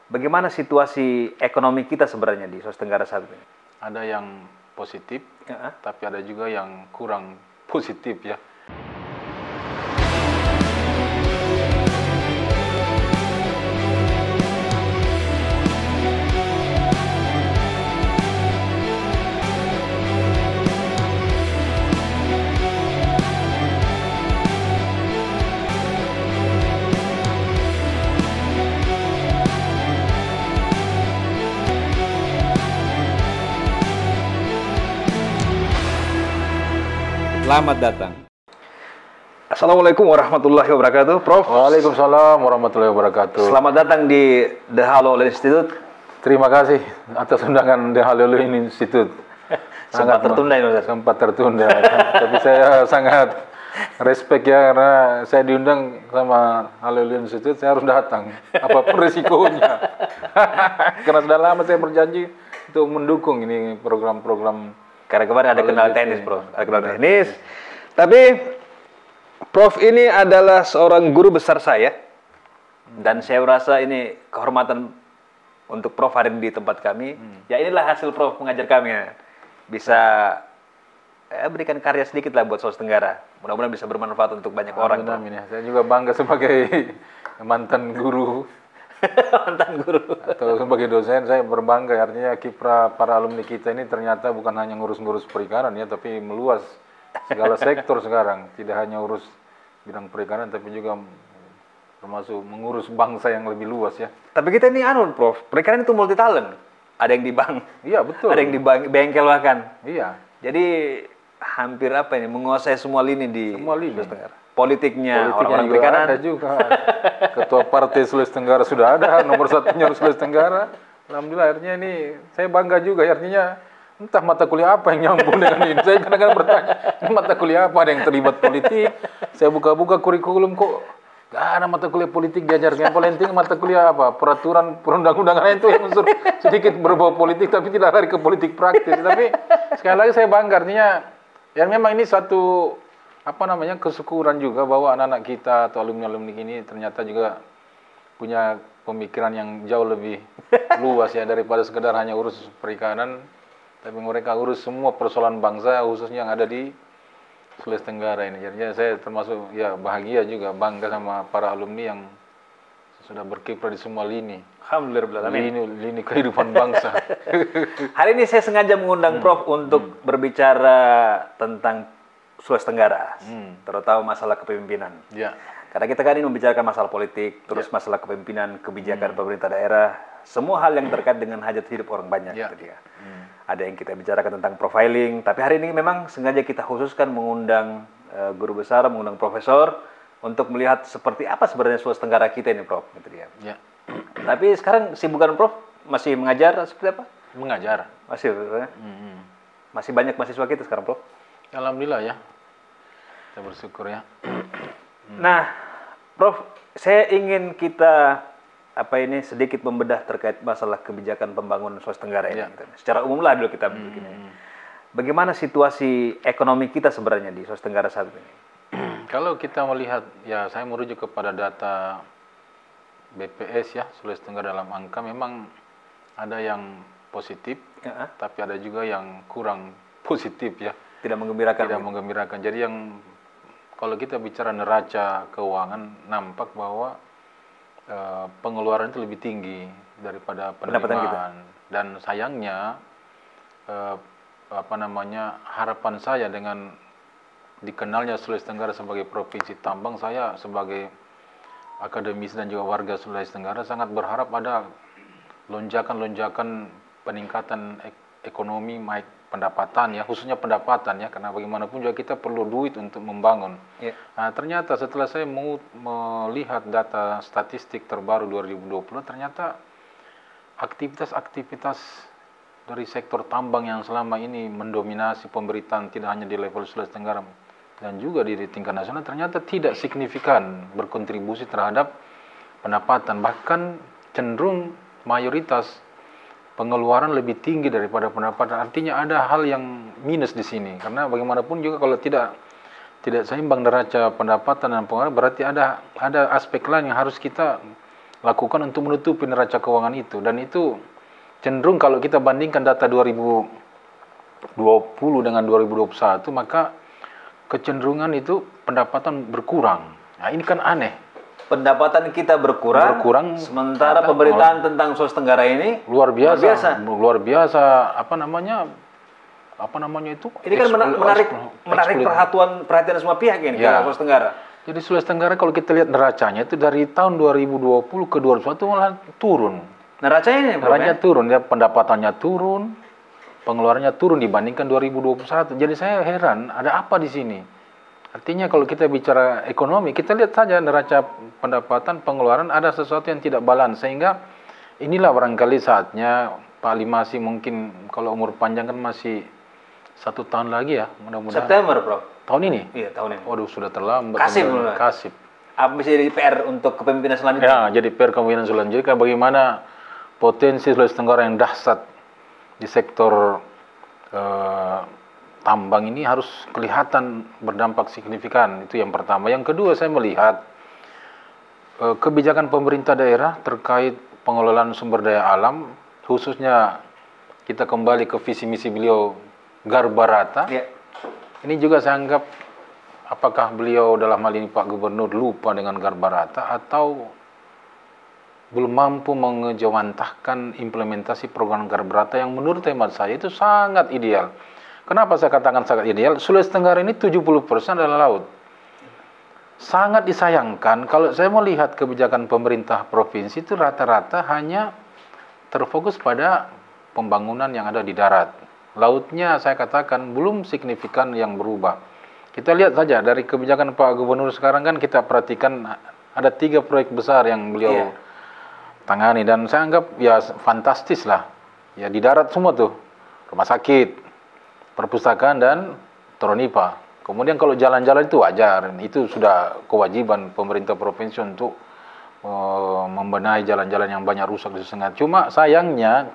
Bagaimana situasi ekonomi kita sebenarnya di Sulawesi Tenggara saat ini? Ada yang positif, Ya. tapi ada juga yang kurang positif ya. Selamat datang. Assalamualaikum warahmatullahi wabarakatuh, Prof. Waalaikumsalam warahmatullahi wabarakatuh. Selamat datang di The Halol Institute. Terima kasih atas undangan The Halol Institute. Sempat tertunda ini, Ustaz. Sempat tertunda. Tapi saya sangat respect ya, karena saya diundang sama Halol Institute, saya harus datang. Apapun risikonya. Karena sudah lama saya berjanji untuk mendukung ini program-program. Karena kemarin ada kenal tenis, Prof. Ada kenal tenis. Tapi Prof ini adalah seorang guru besar saya. Dan saya rasa ini kehormatan untuk Prof hari ini di tempat kami. Ya inilah hasil Prof mengajar kami ya. Bisa berikan karya sedikit lah buat Sulawesi Tenggara. Mudah-mudahan bisa bermanfaat untuk banyak orang. Amin ya. Saya juga bangga sebagai mantan guru. Mantan guru. Atau sebagai dosen, saya berbangga. Artinya kiprah para alumni kita ini ternyata bukan hanya ngurus-ngurus perikanan ya, tapi meluas segala sektor sekarang. Tidak hanya urus bidang perikanan, tapi juga termasuk mengurus bangsa yang lebih luas ya. Tapi kita ini Prof, perikanan itu multi talent. Ada yang di bank. Iya betul. Ada yang di bengkel bahkan. Iya. Jadi hampir apa ini menguasai semua lini di Sulawesi Tenggara. Politiknya orang-orang juga perikanan. ada juga. Ketua partai Sulawesi Tenggara sudah ada, nomor satunya Sulawesi Tenggara. Alhamdulillah, akhirnya ini saya bangga juga. Artinya entah mata kuliah apa yang nyambung dengan ini. Saya kadang-kadang bertanya, ini mata kuliah apa, ada yang terlibat politik? Saya buka-buka kurikulum kok gak ada mata kuliah politik diajarkan. Yang paling penting mata kuliah apa? Peraturan perundang-undangan itu yang unsur sedikit berbau politik, tapi tidak lari ke politik praktis. Tapi sekali lagi saya bangga, artinya ya memang ini satu kesyukuran juga bahwa anak-anak kita atau alumni-alumni ini ternyata juga punya pemikiran yang jauh lebih luas ya, daripada sekedar hanya urus perikanan, tapi mereka urus semua persoalan bangsa khususnya yang ada di Sulawesi Tenggara ini. Jadi saya termasuk ya bahagia juga, bangga sama para alumni yang sudah berkiprah di semua lini. Alhamdulillah. Lini kehidupan bangsa. Hari ini saya sengaja mengundang Prof untuk berbicara tentang Sulawesi Tenggara, terutama masalah kepemimpinan. Ya. Karena kita kan ini membicarakan masalah politik, terus masalah kepemimpinan, kebijakan pemerintah daerah, semua hal yang terkait dengan hajat hidup orang banyak. Gitu ya. Ada yang kita bicarakan tentang profiling, tapi hari ini memang sengaja kita khususkan mengundang guru besar, mengundang profesor untuk melihat seperti apa sebenarnya Sulawesi Tenggara kita ini, Prof. Gitu ya. Ya. Tapi sekarang sibukan Prof masih mengajar seperti apa? Mengajar. Masih, ya? Masih banyak mahasiswa kita sekarang, Prof. Alhamdulillah ya. Kita bersyukur ya. Nah, Prof, saya ingin kita sedikit membedah terkait masalah kebijakan pembangunan Sulawesi Tenggara ini. Gitu. Secara umum lah dulu kita begini. Bagaimana situasi ekonomi kita sebenarnya di Sulawesi Tenggara saat ini? Kalau kita melihat, ya saya merujuk kepada data BPS ya, Sulawesi Tenggara dalam angka memang ada yang positif, tapi ada juga yang kurang positif ya. Tidak menggembirakan. Tidak menggembirakan. Jadi yang kalau kita bicara neraca keuangan, nampak bahwa pengeluaran itu lebih tinggi daripada penerimaan kita. Dan sayangnya harapan saya dengan dikenalnya Sulawesi Tenggara sebagai provinsi tambang, saya sebagai akademis dan juga warga Sulawesi Tenggara sangat berharap ada lonjakan-lonjakan peningkatan ekonomi, baik pendapatan ya, khususnya pendapatan ya, karena bagaimanapun juga kita perlu duit untuk membangun. Nah, ternyata setelah saya melihat data statistik terbaru 2020, ternyata aktivitas-aktivitas dari sektor tambang yang selama ini mendominasi pemberitaan tidak hanya di level Sulawesi Tenggara dan juga di tingkat nasional, ternyata tidak signifikan berkontribusi terhadap pendapatan, bahkan cenderung mayoritas pengeluaran lebih tinggi daripada pendapatan. Artinya ada hal yang minus di sini, karena bagaimanapun juga kalau tidak seimbang neraca pendapatan dan pengeluaran, berarti ada aspek lain yang harus kita lakukan untuk menutupi neraca keuangan itu. Dan itu cenderung kalau kita bandingkan data 2020 dengan 2021, maka kecenderungan itu pendapatan berkurang. Nah, ini kan aneh. Pendapatan kita berkurang sementara pemberitaan tentang Sulawesi Tenggara ini luar biasa. Apa namanya itu? Ini kan menarik perhatian semua pihak ini ya. Sulawesi Tenggara. Jadi Sulawesi Tenggara kalau kita lihat neracanya itu dari tahun 2020 ke 2021 malah turun. Neracanya turun, ya, pendapatannya turun, pengeluarannya turun dibandingkan 2021. Jadi saya heran, ada apa di sini? Artinya kalau kita bicara ekonomi, kita lihat saja neraca pendapatan, pengeluaran ada sesuatu yang tidak balance. Sehingga inilah barangkali saatnya Pak Limasi mungkin kalau umur panjang kan masih 1 tahun lagi ya, mudah-mudahan. September, Prof. Tahun ini? Iya, tahun ini. Waduh, sudah terlambat. Kasih. Apa bisa jadi PR untuk kepemimpinan Ya, selanjutnya? jadi PR kepemimpinan selanjutnya bagaimana potensi Sulawesi Tenggara yang dahsyat di sektor tambang ini harus kelihatan berdampak signifikan. Itu yang pertama. Yang kedua, saya melihat kebijakan pemerintah daerah terkait pengelolaan sumber daya alam, khususnya kita kembali ke visi misi beliau Garbarata. Ya. Ini juga saya anggap apakah beliau dalam hal ini Pak Gubernur lupa dengan Garbarata atau belum mampu mengejawantahkan implementasi program Garbarata yang menurut hemat saya itu sangat ideal. Kenapa saya katakan sangat ideal? Sulawesi Tenggara ini 70% adalah laut. Sangat disayangkan kalau saya melihat kebijakan pemerintah provinsi itu rata-rata hanya terfokus pada pembangunan yang ada di darat. Lautnya saya katakan belum signifikan yang berubah. Kita lihat saja dari kebijakan Pak Gubernur sekarang kan kita perhatikan ada 3 proyek besar yang beliau tangani. Dan saya anggap ya fantastis lah. Ya di darat semua tuh. Rumah sakit, perpustakaan dan Toronipa. Kemudian kalau jalan-jalan itu wajar, itu sudah kewajiban pemerintah provinsi untuk membenahi jalan-jalan yang banyak rusak di Sulawesi Tenggara. Cuma sayangnya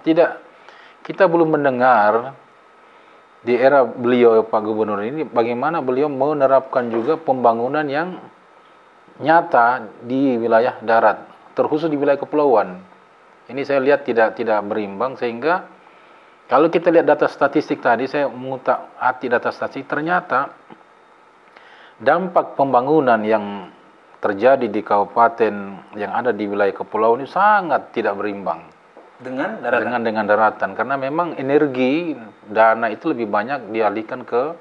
kita belum mendengar di era beliau Pak Gubernur ini bagaimana beliau menerapkan juga pembangunan yang nyata di wilayah darat, terkhusus di wilayah kepulauan. Ini saya lihat tidak berimbang sehingga kalau kita lihat data statistik tadi, saya mengutak-atik data statistik, ternyata dampak pembangunan yang terjadi di kabupaten yang ada di wilayah kepulauan ini sangat tidak berimbang dengan daratan. Karena memang energi, dana itu lebih banyak dialihkan ke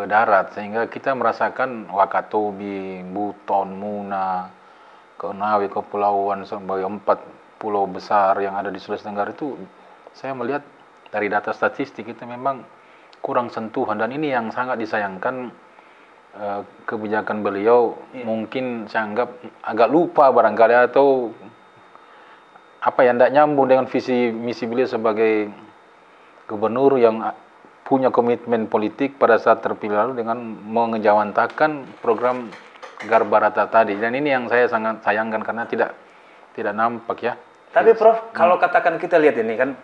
darat. Sehingga kita merasakan Wakatobi, Buton, Muna, Konawe, Kepulauan, sebagai 4 pulau besar yang ada di Sulawesi Tenggara itu, saya melihat dari data statistik itu memang kurang sentuhan. Dan ini yang sangat disayangkan kebijakan beliau. Mungkin saya anggap agak lupa barangkali atau apa yang tidak nyambung dengan visi misi beliau sebagai gubernur yang punya komitmen politik pada saat terpilih lalu dengan mengejawantahkan program Garbarata tadi. Dan ini yang saya sangat sayangkan karena tidak nampak ya. Tapi Prof, kalau katakan kita lihat ini kan,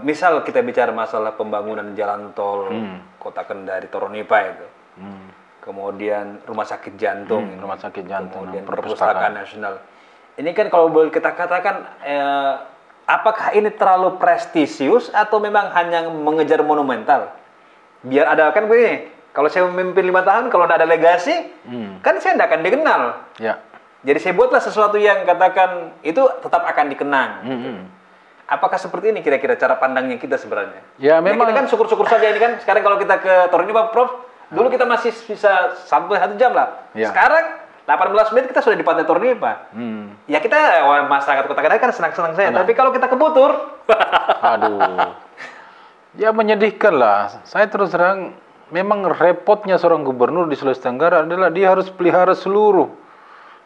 misal kita bicara masalah pembangunan jalan tol Kota Kendari, Toronipa itu, kemudian rumah sakit jantung, kemudian perpustakaan nasional. Ini kan kalau boleh kita katakan, apakah ini terlalu prestisius atau memang hanya mengejar monumental? Biar ada, kan begini, kalau saya memimpin 5 tahun, kalau tidak ada legasi, kan saya tidak akan dikenal. Ya. Jadi saya buatlah sesuatu yang katakan itu tetap akan dikenang. Apakah seperti ini kira-kira cara pandangnya kita sebenarnya? Ya memang. Kita kan syukur-syukur saja ini kan. Sekarang kalau kita ke Toronipa, Prof, dulu kita masih bisa sampai 1 jam lah. Ya. Sekarang 18 menit kita sudah di Pantai Toronipa. Ya kita masyarakat Kota Kendari kan senang-senang saya. Tapi kalau kita ke Butur, aduh, ya menyedihkan lah. Saya terus terang, memang repotnya seorang gubernur di Sulawesi Tenggara adalah dia harus pelihara seluruh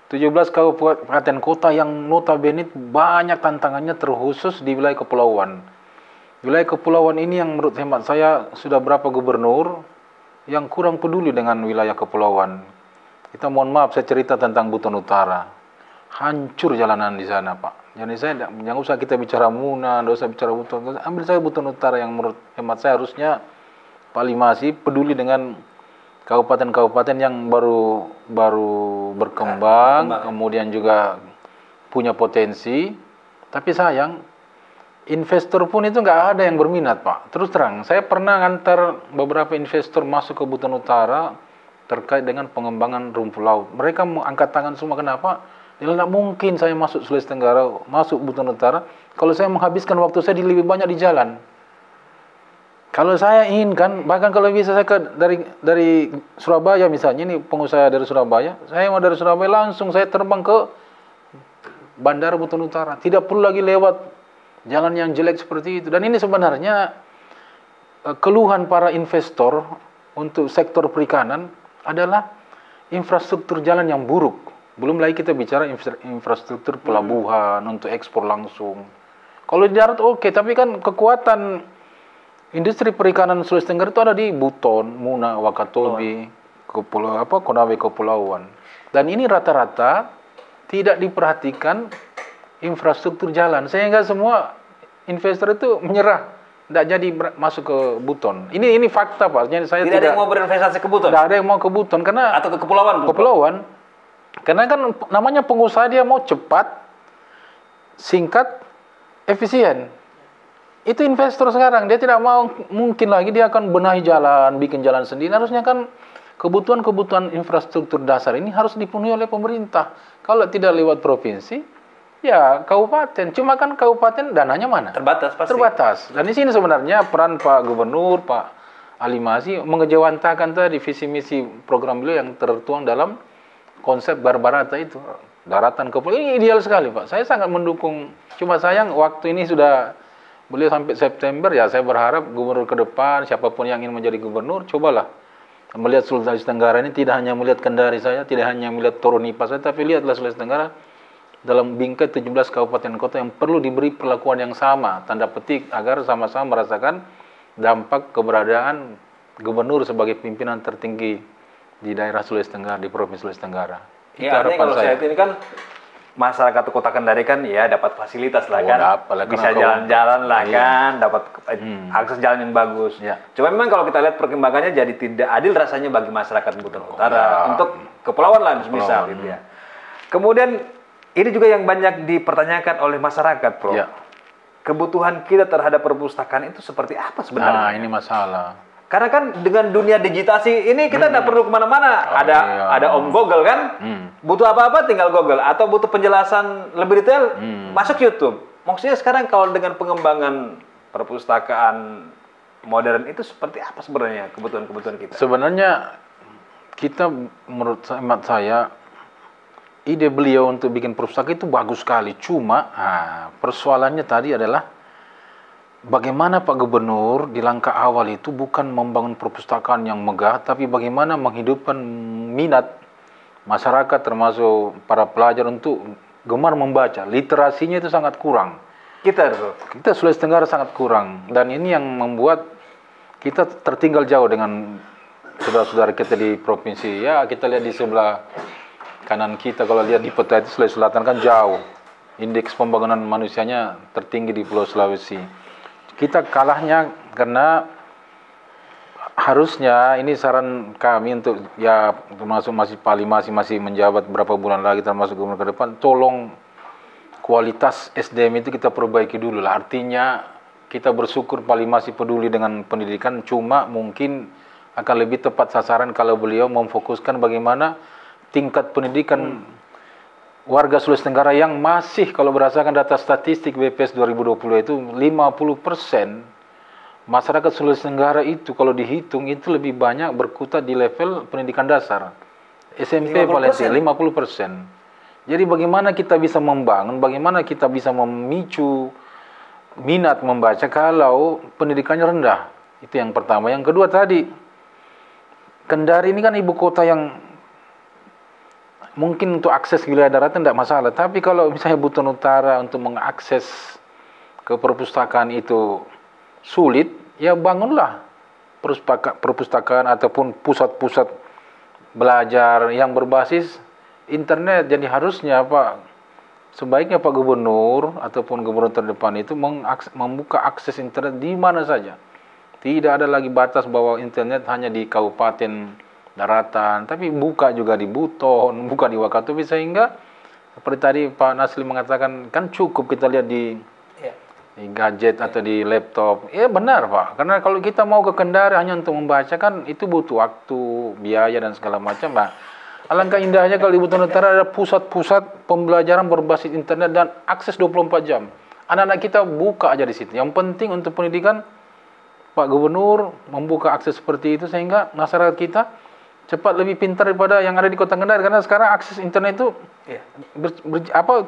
17 kabupaten kota yang notabene banyak tantangannya terkhusus di wilayah kepulauan. Wilayah kepulauan ini yang menurut hemat saya sudah berapa gubernur yang kurang peduli dengan wilayah kepulauan. Kita mohon maaf, saya cerita tentang Buton Utara. Hancur jalanan di sana, Pak. Jadi saya jangan usah kita bicara Muna, tidak usah bicara Buton. Ambil saya Buton Utara yang menurut hemat saya harusnya Pak Limasi peduli dengan kabupaten-kabupaten yang baru berkembang, kemudian juga punya potensi, tapi sayang investor pun itu nggak ada yang berminat, Pak. Terus terang, saya pernah ngantar beberapa investor masuk ke Buton Utara terkait dengan pengembangan rumput laut. Mereka mau angkat tangan semua. Kenapa? Dia tidak mungkin saya masuk Sulawesi Tenggara, masuk Buton Utara, kalau saya menghabiskan waktu saya lebih banyak di jalan. Kalau saya inginkan, bahkan kalau bisa saya dari Surabaya misalnya, ini pengusaha dari Surabaya, saya mau dari Surabaya langsung saya terbang ke Bandara Buton Utara. Tidak perlu lagi lewat jalan yang jelek seperti itu. Dan ini sebenarnya keluhan para investor untuk sektor perikanan adalah infrastruktur jalan yang buruk. Belum lagi kita bicara infrastruktur pelabuhan untuk ekspor langsung. Kalau di darat oke, tapi kan kekuatan industri perikanan Sulawesi Tenggara itu ada di Buton, Muna, Wakatobi, Konawe Kepulauan. Dan ini rata-rata tidak diperhatikan infrastruktur jalan, sehingga semua investor itu menyerah, tidak jadi masuk ke Buton. Ini fakta, Pak. Jadi saya tidak ada yang mau berinvestasi ke Buton. Tidak ada yang mau ke Buton karena atau ke kepulauan. Kepulauan. Karena kan namanya pengusaha dia mau cepat, singkat, efisien. Itu investor sekarang, dia tidak mau, mungkin lagi dia akan benahi jalan, bikin jalan sendiri. Harusnya kan kebutuhan infrastruktur dasar ini harus dipenuhi oleh pemerintah. Kalau tidak lewat provinsi, ya kabupaten. Cuma kan kabupaten dananya mana? Terbatas pasti. Terbatas. Dan di sini sebenarnya peran Pak Gubernur, Pak Ali Masih mengejawantakan tadi visi misi program beliau yang tertuang dalam konsep Barbarata itu. Daratan kepulauan, ini ideal sekali, Pak. Saya sangat mendukung. Cuma sayang waktu ini sudah beliau sampai September, ya saya berharap gubernur ke depan, siapapun yang ingin menjadi gubernur, cobalah melihat Sulawesi Tenggara ini tidak hanya melihat Kendari saya, tidak hanya melihat Toronipa saya, tapi lihatlah Sulawesi Tenggara dalam bingkai 17 kabupaten kota yang perlu diberi perlakuan yang sama, tanda petik, agar sama-sama merasakan dampak keberadaan gubernur sebagai pimpinan tertinggi di daerah Sulawesi Tenggara, di Provinsi Sulawesi Tenggara. Itu ya, artinya kalau saya saya. ini kan masyarakat Kota Kendari kan ya dapat fasilitas lah kan, dapat, bisa jalan-jalan lah kan, dapat akses jalan yang bagus. Ya. Cuma memang kalau kita lihat perkembangannya jadi tidak adil rasanya bagi masyarakat Buton Utara untuk kepulauan lah misal gitu ya. Kemudian ini juga yang banyak dipertanyakan oleh masyarakat, Prof. Ya. Kebutuhan kita terhadap perpustakaan itu seperti apa sebenarnya? Nah, ini masalah. Karena kan dengan dunia digitasi ini kita tidak perlu kemana-mana. Ada Om Google kan, butuh apa-apa tinggal Google, atau butuh penjelasan lebih detail masuk YouTube. Maksudnya sekarang kalau dengan pengembangan perpustakaan modern itu seperti apa sebenarnya kebutuhan-kebutuhan kita? Sebenarnya kita, menurut saya, ide beliau untuk bikin perpustakaan itu bagus sekali. Cuma persoalannya tadi adalah bagaimana Pak Gubernur di langkah awal itu bukan membangun perpustakaan yang megah, tapi bagaimana menghidupkan minat masyarakat termasuk para pelajar untuk gemar membaca. Literasinya itu sangat kurang. Kita Sulawesi Tenggara sangat kurang. Dan ini yang membuat kita tertinggal jauh dengan saudara-saudara kita di provinsi. Ya, kita lihat di sebelah kanan kita, kalau lihat di peta itu Sulawesi Selatan kan jauh. Indeks pembangunan manusianya tertinggi di Pulau Sulawesi. Kita kalahnya karena harusnya, ini saran kami untuk ya termasuk Pak Ali masih menjabat berapa bulan lagi termasuk gubernur ke depan, tolong kualitas SDM itu kita perbaiki dulu lah. Artinya kita bersyukur Pak Ali masih peduli dengan pendidikan, cuma mungkin akan lebih tepat sasaran kalau beliau memfokuskan bagaimana tingkat pendidikan warga Sulawesi Tenggara yang masih, kalau berdasarkan data statistik BPS 2020 itu 50% masyarakat Sulawesi Tenggara itu kalau dihitung itu lebih banyak berkutat di level pendidikan dasar. SMP paling tinggi 50%. Jadi bagaimana kita bisa membangun, bagaimana kita bisa memicu minat membaca kalau pendidikannya rendah. Itu yang pertama. Yang kedua tadi, Kendari ini kan ibu kota yang mungkin untuk akses wilayah daratan tidak masalah, tapi kalau misalnya Buton Utara untuk mengakses ke perpustakaan itu sulit, ya bangunlah perpustakaan ataupun pusat-pusat belajar yang berbasis internet. Jadi harusnya sebaiknya Pak Gubernur ataupun gubernur terdepan itu membuka akses internet di mana saja. Tidak ada lagi batas bahwa internet hanya di kabupaten daratan, tapi buka juga di Buton, buka di Wakatobi, sehingga Seperti tadi Pak Nasli mengatakan, kan cukup kita lihat di gadget atau di laptop. Ya benar Pak, karena kalau kita mau ke Kendari hanya untuk membaca kan itu butuh waktu, biaya dan segala macam. Nah, alangkah indahnya kalau di Buton Utara ada pusat-pusat pembelajaran berbasis internet dan akses 24 jam. Anak-anak kita buka aja di situ. Yang penting untuk pendidikan, Pak Gubernur membuka akses seperti itu sehingga masyarakat kita cepat lebih pintar daripada yang ada di Kota Kendari. Karena sekarang akses internet itu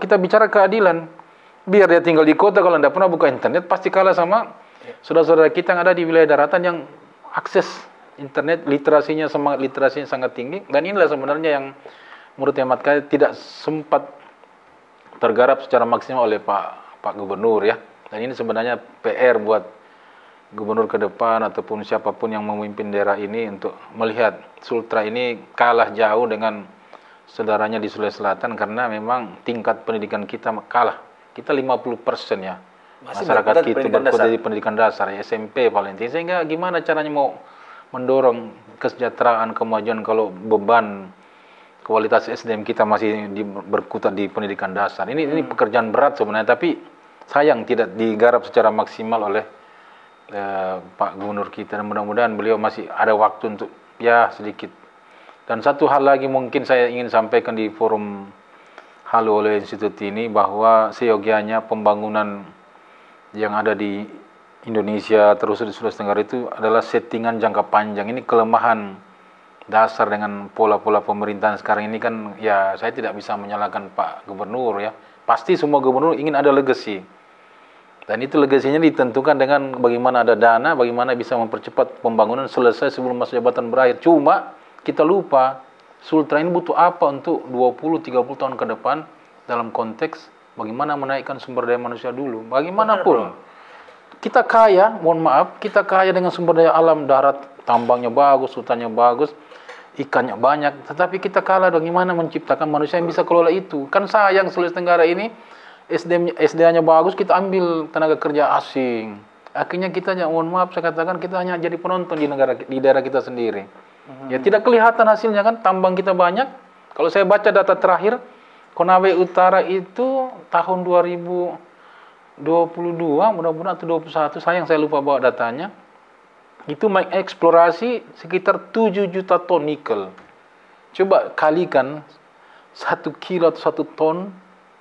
kita bicara keadilan. Biar dia tinggal di kota, kalau tidak pernah buka internet pasti kalah sama saudara-saudara kita yang ada di wilayah daratan yang akses internet, semangat literasinya sangat tinggi. Dan inilah sebenarnya yang menurut hemat saya tidak sempat tergarap secara maksimal oleh Pak Gubernur ya. Dan ini sebenarnya PR buat gubernur ke depan ataupun siapapun yang memimpin daerah ini untuk melihat Sultra ini kalah jauh dengan saudaranya di Sulawesi Selatan karena memang tingkat pendidikan kita kalah. Kita 50% ya. Masyarakat kita berkutat di pendidikan dasar, ya, SMP paling tinggi. Sehingga gimana caranya mau mendorong kesejahteraan, kemajuan kalau beban kualitas SDM kita masih berkutat di pendidikan dasar. Ini pekerjaan berat sebenarnya, tapi sayang tidak digarap secara maksimal oleh Pak Gubernur kita. Dan mudah-mudahan beliau masih ada waktu untuk ya sedikit. Dan satu hal lagi mungkin saya ingin sampaikan di forum Halo oleh institut ini, bahwa seyogianya pembangunan yang ada di Indonesia terus di Sulawesi Tenggara itu adalah settingan jangka panjang. Ini kelemahan dasar dengan pola-pola pemerintahan sekarang ini kan, ya saya tidak bisa menyalahkan Pak Gubernur ya. Pasti semua gubernur ingin ada legacy. Dan itu legasinya ditentukan dengan bagaimana ada dana, bagaimana bisa mempercepat pembangunan selesai sebelum masa jabatan berakhir. Cuma kita lupa Sultra ini butuh apa untuk 20-30 tahun ke depan dalam konteks bagaimana menaikkan sumber daya manusia dulu. Bagaimanapun kita kaya, mohon maaf, kita kaya dengan sumber daya alam, darat, tambangnya bagus, hutannya bagus, ikannya banyak, tetapi kita kalah bagaimana menciptakan manusia yang bisa kelola itu. Kan sayang Sulawesi Tenggara ini SDA-nya bagus, kita ambil tenaga kerja asing. Akhirnya kita, mohon maaf saya katakan, kita hanya jadi penonton di daerah kita sendiri. Ya tidak kelihatan hasilnya kan, tambang kita banyak. Kalau saya baca data terakhir, Konawe Utara itu tahun 2022, mudah-mudahan atau 21, sayang saya lupa bawa datanya. Itu mengeksplorasi sekitar 7 juta ton nikel. Coba kalikan 1 kilo atau 1 ton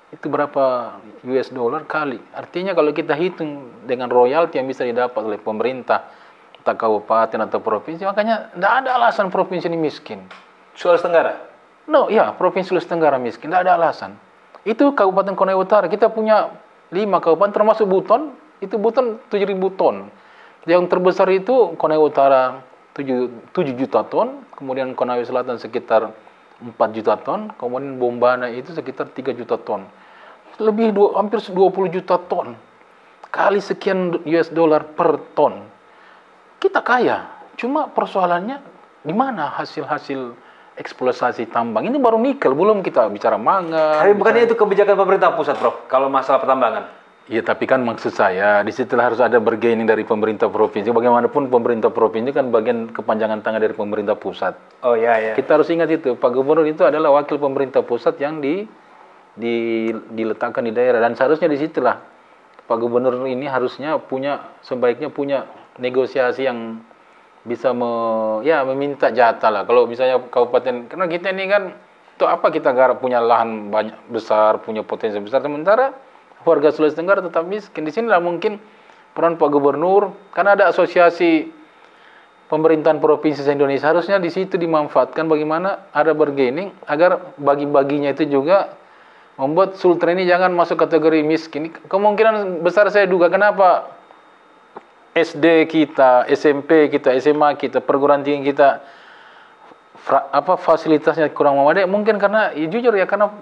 itu berapa US dollar kali. Artinya kalau kita hitung dengan royalti yang bisa didapat oleh pemerintah, entah kabupaten atau provinsi, makanya tidak ada alasan provinsi ini miskin. Sulawesi Tenggara? No, ya, provinsi Sulawesi Tenggara miskin, tidak ada alasan. Itu Kabupaten Konawe Utara, kita punya 5 kabupaten termasuk Buton, itu Buton 7.000 ton. Yang terbesar itu Konawe Utara 7 juta ton, kemudian Konawe Selatan sekitar 4 juta ton, kemudian Bombana itu sekitar 3 juta ton. Hampir 20 juta ton. Kali sekian US dollar per ton. Kita kaya, cuma persoalannya di mana hasil-hasil eksploitasi tambang. Ini baru nikel, belum kita bicara mangga. Tapi bukannya itu kebijakan pemerintah pusat, Prof, kalau masalah pertambangan? Iya, tapi kan maksud saya, di situ harus ada bargaining dari pemerintah provinsi. Bagaimanapun pemerintah provinsi kan bagian kepanjangan tangan dari pemerintah pusat. Oh iya. Kita harus ingat itu, Pak Gubernur itu adalah wakil pemerintah pusat yang diletakkan di daerah. Dan seharusnya di situlah Pak Gubernur ini harusnya sebaiknya punya negosiasi yang bisa meminta jatah lah. Kalau misalnya kabupaten, karena kita ini kan itu apa, kita garap punya lahan banyak besar, punya potensi besar, sementara warga Sulawesi Tenggara tetap miskin. Di sinilah mungkin peran Pak Gubernur, karena ada asosiasi pemerintahan provinsi Indonesia, harusnya di situ dimanfaatkan bagaimana ada bargaining agar bagi-baginya itu juga membuat Sultra ini jangan masuk kategori miskin. Kemungkinan besar saya duga kenapa SD kita, SMP kita, SMA kita, perguruan tinggi kita fasilitasnya kurang memadai, mungkin karena jujur ya, karena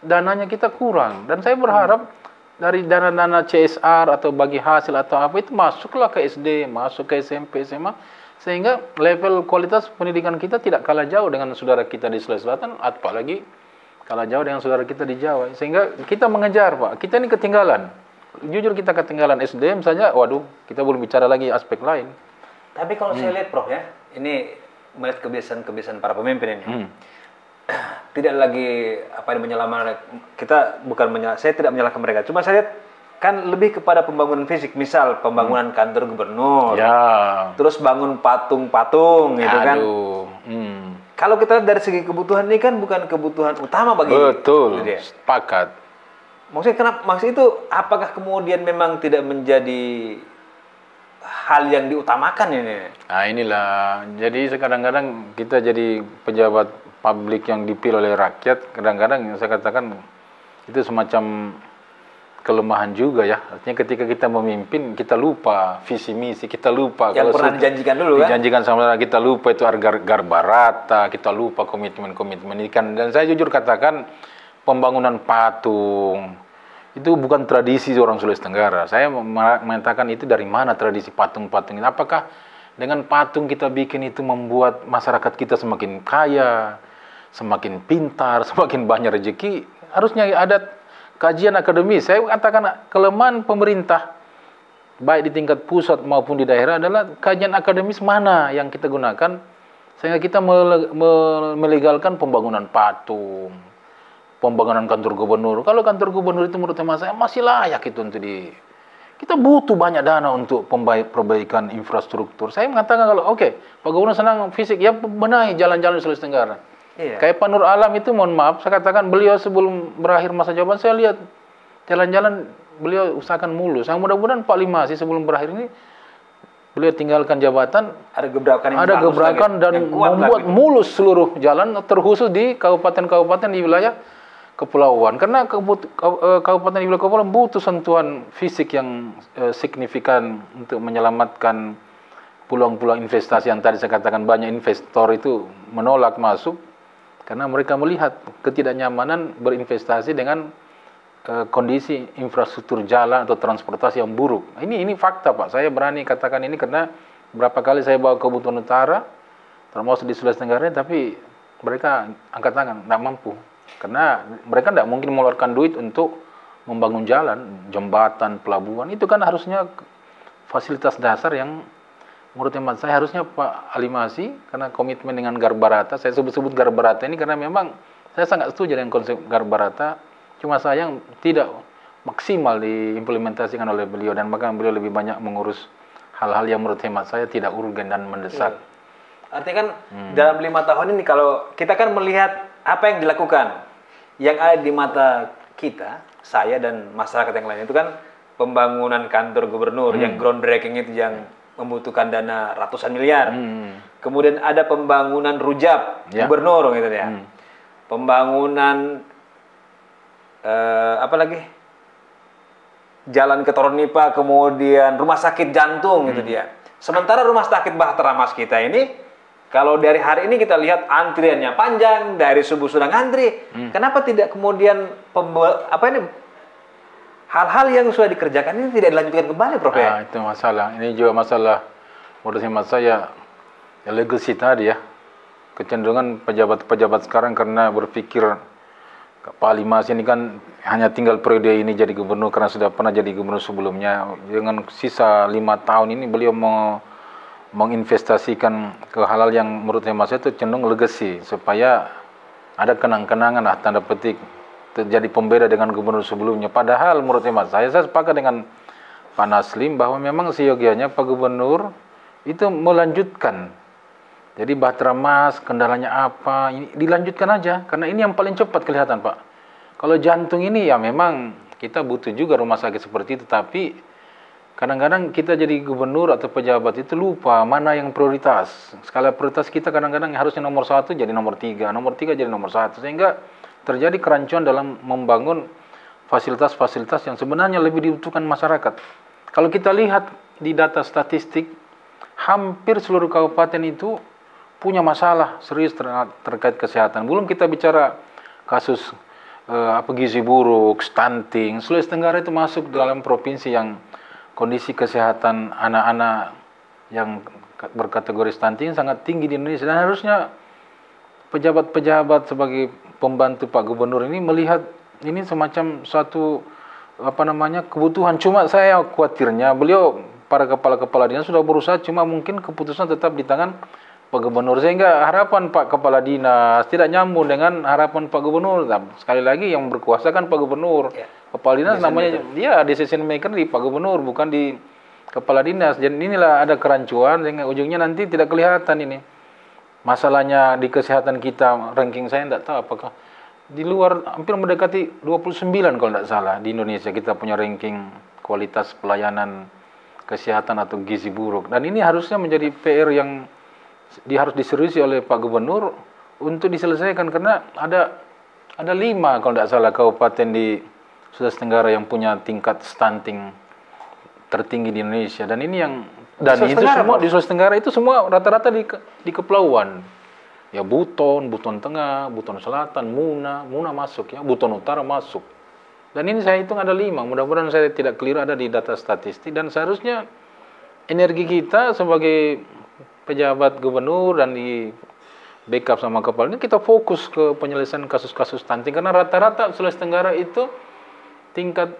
dananya kita kurang. Dan saya berharap dari dana-dana CSR atau bagi hasil atau apa itu masuklah ke SD, masuk ke SMP, SMA, sehingga level kualitas pendidikan kita tidak kalah jauh dengan saudara kita di Sulawesi Selatan, apalagi kalah jauh dengan saudara kita di Jawa. Sehingga kita mengejar, Pak, kita ini ketinggalan. Jujur kita ketinggalan SDM saja, waduh, kita belum bicara lagi aspek lain. Tapi kalau saya lihat, Prof, ya, ini melihat kebiasaan-kebiasaan para pemimpin ini. tidak lagi menyelamatkan kita, saya tidak menyalahkan mereka, cuma saya lihat kan lebih kepada pembangunan fisik, misal pembangunan kantor gubernur, terus bangun patung-patung gitu kan. Kalau kita lihat dari segi kebutuhan ini kan bukan kebutuhan utama bagi. Betul, sepakat. Maksudnya itu apakah kemudian memang tidak menjadi hal yang diutamakan ini? Nah inilah, jadi kadang-kadang kita jadi pejabat publik yang dipilih oleh rakyat, kadang-kadang saya katakan itu semacam kelemahan juga ya. Artinya ketika kita memimpin, kita lupa visi misi, kita lupa yang pernah dijanjikan dulu dijanjikan sama kita, lupa itu garba rata, kita lupa komitmen ikan. Dan saya jujur katakan, pembangunan patung itu bukan tradisi orang Sulawesi Tenggara. Saya mengatakan itu dari mana tradisi patung-patung ini? Apakah dengan patung kita bikin itu membuat masyarakat kita semakin kaya, semakin pintar, semakin banyak rezeki? Harusnya ada kajian akademis. Saya katakan kelemahan pemerintah baik di tingkat pusat maupun di daerah adalah kajian akademis mana yang kita gunakan sehingga kita melegalkan pembangunan patung, pembangunan kantor gubernur. Kalau kantor gubernur itu menurut hemat saya masih layak itu untuk kita butuh banyak dana untuk perbaikan infrastruktur. Saya mengatakan kalau Pak Gubernur senang fisik, ya benahi jalan-jalan di Sulawesi Tenggara. Iya. Kayak Pak Nur Alam itu, mohon maaf, saya katakan beliau sebelum berakhir masa jabatan, saya lihat jalan-jalan beliau usahakan mulus. Mudah-mudahan Pak Limasi sebelum berakhir ini beliau tinggalkan jabatan, ada gebrakan dan membuat mulus seluruh jalan, terkhusus di kabupaten-kabupaten di wilayah kepulauan. Karena kabupaten di wilayah kepulauan butuh sentuhan fisik yang signifikan untuk menyelamatkan peluang-peluang investasi yang tadi saya katakan banyak investor itu menolak masuk karena mereka melihat ketidaknyamanan berinvestasi dengan kondisi infrastruktur jalan atau transportasi yang buruk. Ini fakta Pak, saya berani katakan ini karena berapa kali saya bawa ke Buton Utara, termasuk di Sulawesi Tenggara, tapi mereka angkat tangan, tidak mampu. Karena mereka tidak mungkin mengeluarkan duit untuk membangun jalan, jembatan, pelabuhan. Itu kan harusnya fasilitas dasar yang menurut hemat saya harusnya Pak Alimasi, karena komitmen dengan garba rata. Saya sebut-sebut garba rata ini karena memang saya sangat setuju dengan konsep garba rata. Cuma sayang tidak maksimal diimplementasikan oleh beliau, dan maka beliau lebih banyak mengurus hal-hal yang menurut hemat saya tidak urgen dan mendesak. Artinya kan dalam 5 tahun ini kalau kita kan melihat apa yang dilakukan, yang ada di mata kita, saya dan masyarakat yang lain, itu kan pembangunan kantor gubernur yang groundbreaking itu yang membutuhkan dana ratusan miliar. Kemudian ada pembangunan rujak gubernur gitu ya. Pembangunan jalan ke Toronipa, kemudian rumah sakit jantung gitu dia. Sementara rumah sakit Bahtera Mas kita ini, kalau dari hari ini kita lihat antriannya panjang, dari subuh sudah ngantri. Kenapa tidak kemudian hal-hal yang sudah dikerjakan ini tidak dilanjutkan kembali, Prof? Itu masalah. Ini juga masalah menurut hemat saya legacy tadi ya. Kecenderungan pejabat-pejabat sekarang karena berpikir Pak Limas ini kan hanya tinggal periode ini jadi gubernur karena sudah pernah jadi gubernur sebelumnya. Dengan sisa 5 tahun ini beliau menginvestasikan ke hal-hal yang menurut hemat saya itu cenderung legacy, supaya ada kenang-kenangan lah, tanda petik, terjadi pembeda dengan gubernur sebelumnya. Padahal menurut hemat saya sepakat dengan Pak Naslim bahwa memang seyogianya Pak Gubernur itu melanjutkan. Jadi Bahtera Mas, kendalanya apa, ini dilanjutkan aja. Karena ini yang paling cepat kelihatan Pak. Kalau jantung ini ya memang kita butuh juga rumah sakit seperti itu. Tapi kadang-kadang kita jadi gubernur atau pejabat itu lupa mana yang prioritas. Skala prioritas kita kadang-kadang harusnya nomor 1 jadi nomor 3. Nomor 3 jadi nomor 1. Sehingga terjadi kerancuan dalam membangun fasilitas-fasilitas yang sebenarnya lebih dibutuhkan masyarakat. Kalau kita lihat di data statistik, hampir seluruh kabupaten itu punya masalah serius terkait kesehatan. Belum kita bicara kasus gizi buruk, stunting. Sulawesi Tenggara itu masuk dalam provinsi yang kondisi kesehatan anak-anak yang berkategori stunting sangat tinggi di Indonesia. Dan harusnya pejabat-pejabat sebagai pembantu Pak Gubernur ini melihat ini semacam suatu kebutuhan. Cuma saya khawatirnya beliau para kepala-kepala dinas sudah berusaha, cuma mungkin keputusan tetap di tangan Pak Gubernur, sehingga harapan Pak Kepala Dinas tidak nyambung dengan harapan Pak Gubernur. Nah, sekali lagi yang berkuasa kan Pak Gubernur. Ya. Kepala Dinas namanya dia decision maker di Pak Gubernur, bukan di Kepala Dinas. Jadi inilah ada kerancuan sehingga ujungnya nanti tidak kelihatan ini. Masalahnya di kesehatan kita, ranking saya tidak tahu apakah di luar hampir mendekati 29 kalau tidak salah di Indonesia kita punya ranking kualitas pelayanan kesehatan atau gizi buruk. Dan ini harusnya menjadi PR yang harus diseriusi oleh Pak Gubernur untuk diselesaikan, karena ada 5 kalau tidak salah kabupaten di Sulawesi Tenggara yang punya tingkat stunting tertinggi di Indonesia, dan ini yang itu semua di Sulawesi Tenggara itu semua rata-rata di kepulauan. Ya Buton Tengah, Buton Selatan, Muna masuk ya, Buton Utara masuk. Dan ini saya hitung ada 5. Mudah-mudahan saya tidak keliru, ada di data statistik, dan seharusnya energi kita sebagai pejabat gubernur dan di backup sama kepala ini kita fokus ke penyelesaian kasus-kasus stunting, karena rata-rata Sulawesi Tenggara itu tingkat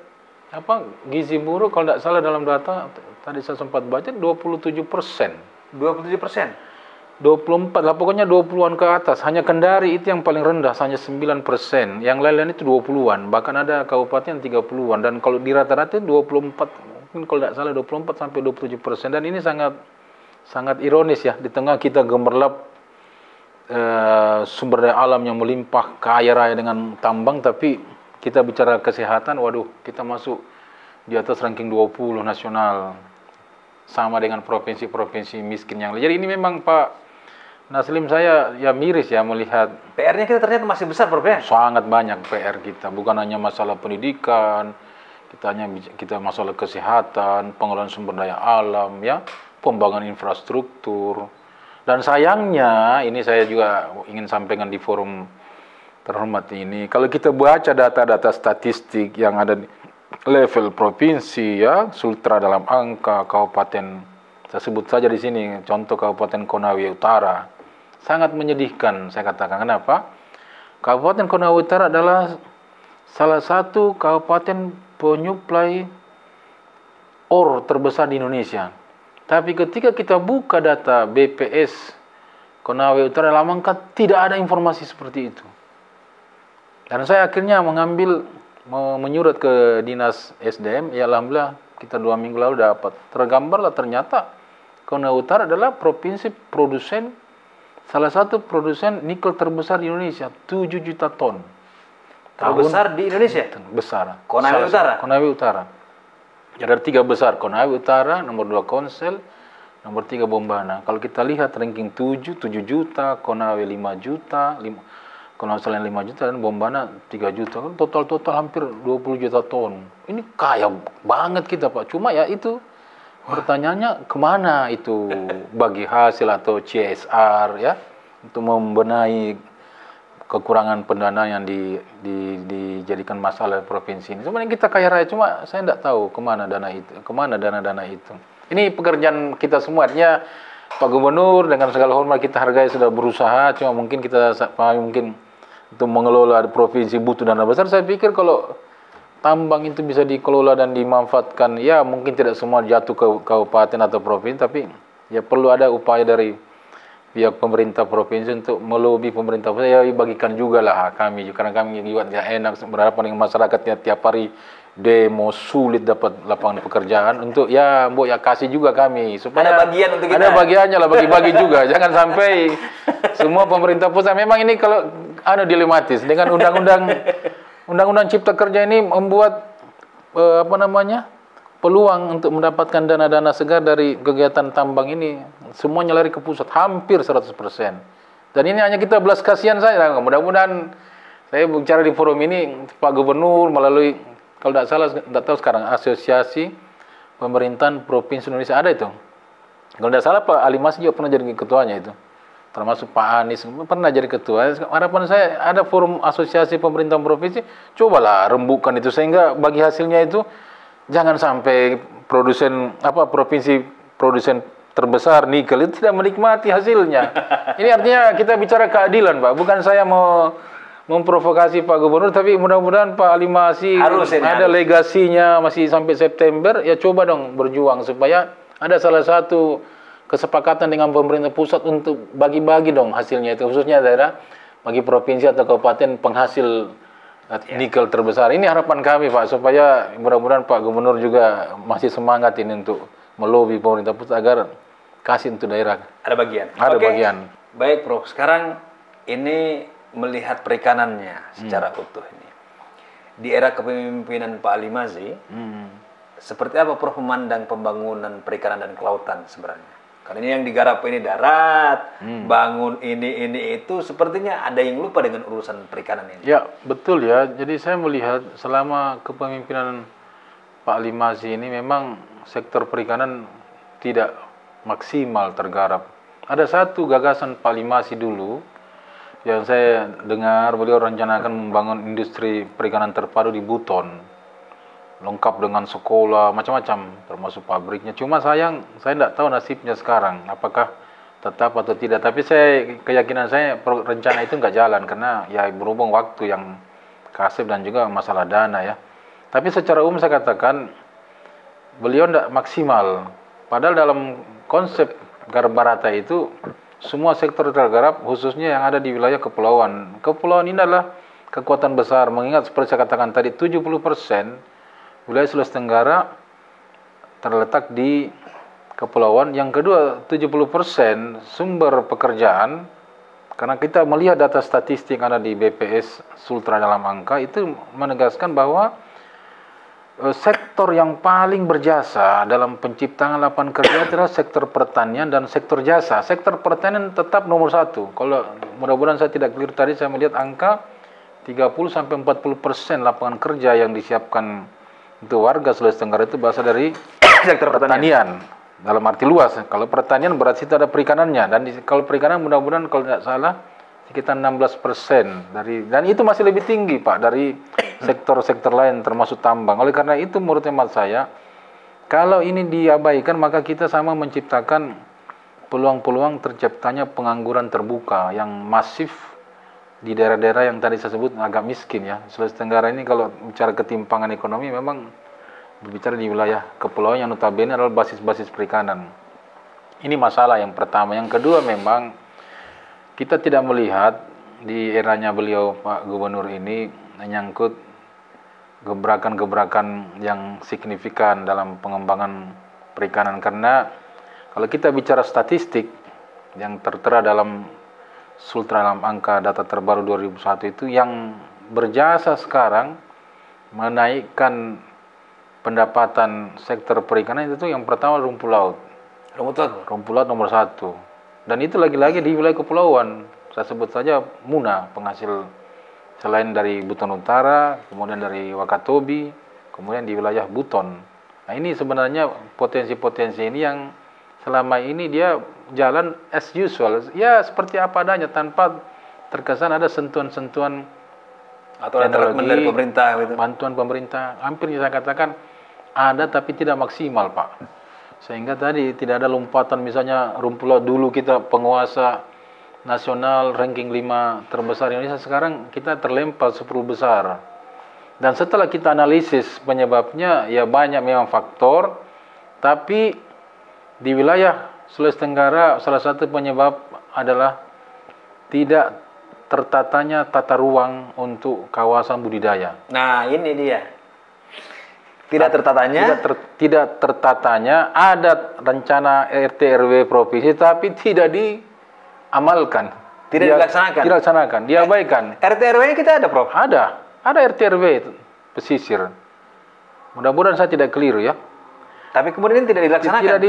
gizi buruk kalau tidak salah dalam data tadi saya sempat baca 27%. 27%? 24 lah, pokoknya 20-an ke atas. Hanya Kendari itu yang paling rendah, hanya 9%. Yang lain-lain itu 20-an, bahkan ada kabupaten 30-an, dan kalau di rata-rata 24, mungkin kalau tidak salah 24 sampai 27%. Dan ini sangat ironis ya, di tengah kita gemerlap sumber daya alam yang melimpah, kaya raya dengan tambang, tapi kita bicara kesehatan, waduh, kita masuk di atas ranking 20 nasional, sama dengan provinsi-provinsi miskin yang lain. Jadi ini memang Pak Naslim, saya ya miris ya melihat PR-nya kita ternyata masih besar, Prof ya? Sangat banyak PR kita, bukan hanya masalah pendidikan, kita masalah kesehatan, pengelolaan sumber daya alam ya, pembangunan infrastruktur. Dan sayangnya, ini saya juga ingin sampaikan di forum terhormat ini, kalau kita baca data-data statistik yang ada di level provinsi ya, Sultra dalam angka, kabupaten, saya sebut saja di sini, contoh Kabupaten Konawe Utara, sangat menyedihkan saya katakan. Kenapa? Kabupaten Konawe Utara adalah salah satu kabupaten penyuplai ore terbesar di Indonesia. Tapi ketika kita buka data BPS Konawe Utara dalam angka, tidak ada informasi seperti itu. Dan saya akhirnya menyurat ke Dinas SDM, ya alhamdulillah kita 2 minggu lalu dapat. Tergambarlah ternyata Konawe Utara adalah provinsi produsen, salah satu produsen nikel terbesar di Indonesia, 7 juta ton. Terbesar di Indonesia? Besar. Konawe Utara? Konawe Utara. Ada 3 besar, Konawe Utara, nomor 2 Konsel, nomor 3 Bombana. Kalau kita lihat ranking 7 juta, Konawe 5 juta, Konawe selain 5 juta, dan Bombana 3 juta. Total hampir 20 juta ton. Ini kaya banget kita Pak. Cuma ya itu, pertanyaannya kemana itu bagi hasil atau CSR ya, untuk membenahi kekurangan pendanaan yang dijadikan masalah provinsi ini. Sebenarnya kita kaya raya, cuma saya tidak tahu kemana dana-dana itu. Ini pekerjaan kita semua. Artinya Pak Gubernur dengan segala hormat kita hargai sudah berusaha, cuma mungkin kita mungkin untuk mengelola provinsi butuh dana besar. Saya pikir kalau tambang itu bisa dikelola dan dimanfaatkan, ya mungkin tidak semua jatuh ke kabupaten atau provinsi, tapi ya perlu ada upaya dari pihak pemerintah provinsi untuk melobi pemerintah pusat, ya bagikan juga lah kami, karena kami juga tidak enak berhadapan dengan masyarakatnya tiap hari demo, sulit dapat lapangan pekerjaan, untuk ya mbok ya kasih juga kami supaya ada bagian untuk kita. Ada bagiannya lah, bagi-bagi juga. Jangan sampai semua pemerintah pusat. Memang ini kalau dilematis dengan undang-undang Cipta Kerja ini membuat peluang untuk mendapatkan dana-dana segar dari kegiatan tambang ini semuanya lari ke pusat, hampir 100%. Dan ini hanya kita belas kasihan saja. Mudah-mudahan saya bicara di forum ini, Pak Gubernur melalui, kalau tidak salah, tidak tahu sekarang, Asosiasi Pemerintahan Provinsi Indonesia ada itu. Kalau tidak salah Pak Ali Masih juga pernah jadi ketuanya itu. Termasuk Pak Anies pernah jadi ketua. Harapan saya ada forum asosiasi pemerintahan provinsi, cobalah rembukan itu sehingga bagi hasilnya itu jangan sampai provinsi produsen terbesar nikel itu tidak menikmati hasilnya. Ini artinya kita bicara keadilan, Pak. Bukan saya mau memprovokasi Pak Gubernur, tapi mudah-mudahan Pak Ali Masih ada legasinya masih sampai September, ya coba dong berjuang supaya ada salah satu kesepakatan dengan pemerintah pusat untuk bagi-bagi dong hasilnya itu, khususnya daerah bagi provinsi atau kabupaten penghasil nikel terbesar. Ini harapan kami Pak, supaya mudah-mudahan Pak Gubernur juga masih semangat ini untuk melobi pemerintah pusat agar kasih untuk daerah. Ada bagian. Ada Oke. bagian. Baik Prof, sekarang ini melihat perikanannya secara utuh ini. Di era kepemimpinan Pak Ali Mazi, seperti apa Prof memandang pembangunan perikanan dan kelautan sebenarnya? Karena ini yang digarap ini darat, bangun ini itu, sepertinya ada yang lupa dengan urusan perikanan ini. Ya, betul ya. Jadi saya melihat selama kepemimpinan Pak Ali Mazi ini memang sektor perikanan tidak maksimal tergarap. Ada satu gagasan Pak Ali Mazi dulu yang saya dengar, beliau rencanakan membangun industri perikanan terpadu di Buton. Lengkap dengan sekolah, macam-macam, termasuk pabriknya. Cuma sayang, saya tidak tahu nasibnya sekarang, apakah tetap atau tidak. Tapi keyakinan saya, rencana itu nggak jalan, karena ya berhubung waktu yang kasih dan juga masalah dana ya. Tapi secara umum saya katakan, beliau tidak maksimal. Padahal dalam konsep garap barata itu, semua sektor tergarap, khususnya yang ada di wilayah kepulauan. Kepulauan ini adalah kekuatan besar, mengingat seperti saya katakan tadi, 70% wilayah Sulawesi Tenggara terletak di kepulauan. Yang kedua, 70% sumber pekerjaan, karena kita melihat data statistik yang ada di BPS Sultra dalam angka, itu menegaskan bahwa sektor yang paling berjasa dalam penciptaan lapangan kerja adalah sektor pertanian dan sektor jasa. Sektor pertanian tetap nomor 1. Kalau mudah-mudahan saya tidak keliru tadi, saya melihat angka 30-40% lapangan kerja yang disiapkan untuk warga Sulawesi Tenggara itu berasal dari Sektor pertanian. Dalam arti luas. Kalau pertanian berarti itu ada perikanannya, dan kalau perikanan mudah-mudahan kalau tidak salah sekitar 16% dari, dan itu masih lebih tinggi Pak dari sektor-sektor lain termasuk tambang. Oleh karena itu menurut hemat saya, kalau ini diabaikan maka kita sama menciptakan peluang-peluang terciptanya pengangguran terbuka yang masif di daerah-daerah yang tadi saya sebut agak miskin ya. Sulawesi Tenggara ini kalau bicara ketimpangan ekonomi memang berbicara di wilayah kepulauan yang notabene adalah basis-basis perikanan. Ini masalah yang pertama. Yang kedua, memang kita tidak melihat di eranya beliau Pak Gubernur ini menyangkut gebrakan-gebrakan yang signifikan dalam pengembangan perikanan. Karena kalau kita bicara statistik yang tertera dalam Sultra dalam angka data terbaru 2001 itu, yang berjasa sekarang menaikkan pendapatan sektor perikanan itu yang pertama rumput laut. Rumput laut nomor 1. Dan itu lagi-lagi di wilayah kepulauan. Saya sebut saja Muna, penghasil selain dari Buton Utara, kemudian dari Wakatobi, kemudian di wilayah Buton. Nah ini sebenarnya potensi-potensi ini yang selama ini dia jalan as usual, ya seperti apa adanya tanpa terkesan ada sentuhan-sentuhan atau teknologi dari pemerintah gitu. Bantuan pemerintah. Hampir saya katakan ada tapi tidak maksimal Pak. Sehingga tadi tidak ada lompatan, misalnya rumput laut dulu kita penguasa nasional ranking 5 terbesar Indonesia, sekarang kita terlempar 10 besar. Dan setelah kita analisis penyebabnya, ya banyak memang faktor, tapi di wilayah Sulawesi Tenggara salah satu penyebab adalah tidak tertatanya tata ruang untuk kawasan budidaya. Nah, ini dia. Tidak tertatanya? Tidak tertatanya, ada rencana RT RW provinsi tapi tidak diamalkan. Dilaksanakan? Tidak dilaksanakan, diabaikan. RT RW kita ada, Prof? Ada RT RW pesisir. Mudah-mudahan saya tidak keliru ya. Tapi kemudian tidak dilaksanakan? Tidak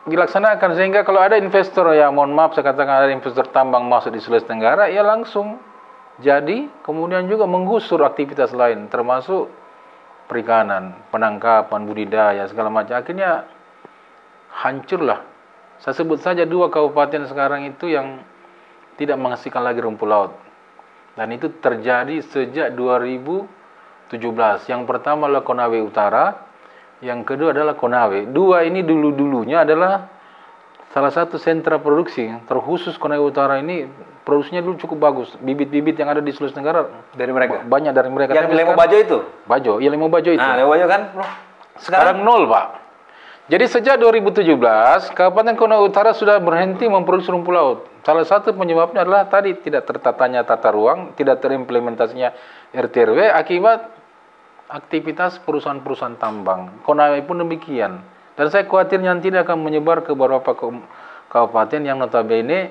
dilaksanakan, sehingga kalau ada investor, ya mohon maaf saya katakan ada investor tambang masuk di Sulawesi Tenggara, ya langsung jadi, kemudian juga menggusur aktivitas lain, termasuk perikanan, penangkapan, budidaya, segala macam. Akhirnya hancurlah. Saya sebut saja 2 kabupaten sekarang itu yang tidak menghasilkan lagi rumput laut. Dan itu terjadi sejak 2017. Yang pertama adalah Konawe Utara, yang kedua adalah Konawe. 2 ini dulu-dulunya adalah salah satu sentra produksi. Terkhusus Konawe Utara ini produksinya dulu cukup bagus. Bibit-bibit yang ada di Sulawesi Tenggara dari mereka? Banyak dari mereka. Yang Lemo Bajo itu? Bajo, iya Lemo Bajo itu. Nah, Lemo Bajo kan, Bro? Sekarang 0, Pak. Jadi sejak 2017, Kabupaten Konawe Utara sudah berhenti memproduksi rumput laut. Salah satu penyebabnya adalah tadi tidak tertatanya tata ruang, tidak terimplementasinya RT/RW akibat aktivitas perusahaan-perusahaan tambang. Konawe pun demikian. Dan saya khawatir nanti akan menyebar ke beberapa kabupaten yang notabene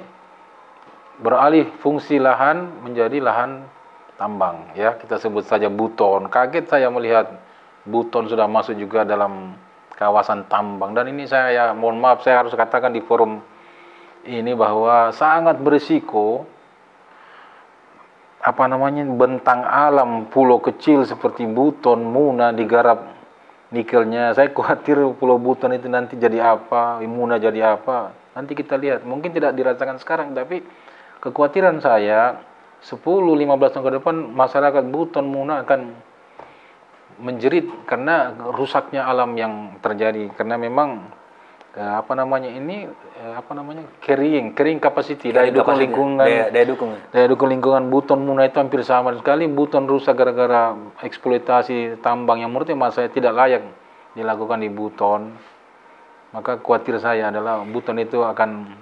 beralih fungsi lahan menjadi lahan tambang. Ya, kita sebut saja Buton. Kaget saya melihat Buton sudah masuk juga dalam kawasan tambang. Dan ini saya mohon maaf, saya harus katakan di forum ini bahwa sangat berisiko bentang alam pulau kecil seperti Buton, Muna digarap nikelnya. Saya khawatir Pulau Buton itu nanti jadi apa, Muna jadi apa. Nanti kita lihat. Mungkin tidak dirasakan sekarang, tapi kekhawatiran saya 10-15 tahun ke depan masyarakat Buton, Muna akan menjerit karena rusaknya alam yang terjadi, karena memang carrying capacity daya dukung lingkungan Buton Muna itu hampir sama sekali. Buton rusak gara-gara eksploitasi tambang yang menurut saya tidak layak dilakukan di Buton. Maka khawatir saya adalah Buton itu akan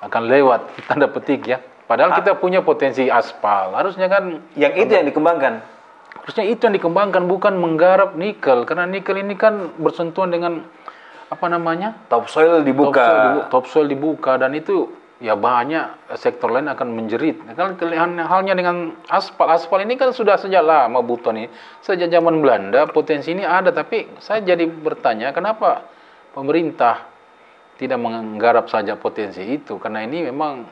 lewat tanda petik ya. Padahal kita punya potensi aspal. Harusnya kan itu yang dikembangkan. Harusnya itu yang dikembangkan, bukan menggarap nikel, karena nikel ini kan bersentuhan dengan topsoil dibuka. Topsoil dibuka, dan itu ya banyak sektor lain akan menjerit. Kan halnya dengan aspal. Aspal ini kan sudah sejak lama Buton ini. Sejak zaman Belanda potensi ini ada, tapi saya jadi bertanya kenapa pemerintah tidak menggarap saja potensi itu, karena ini memang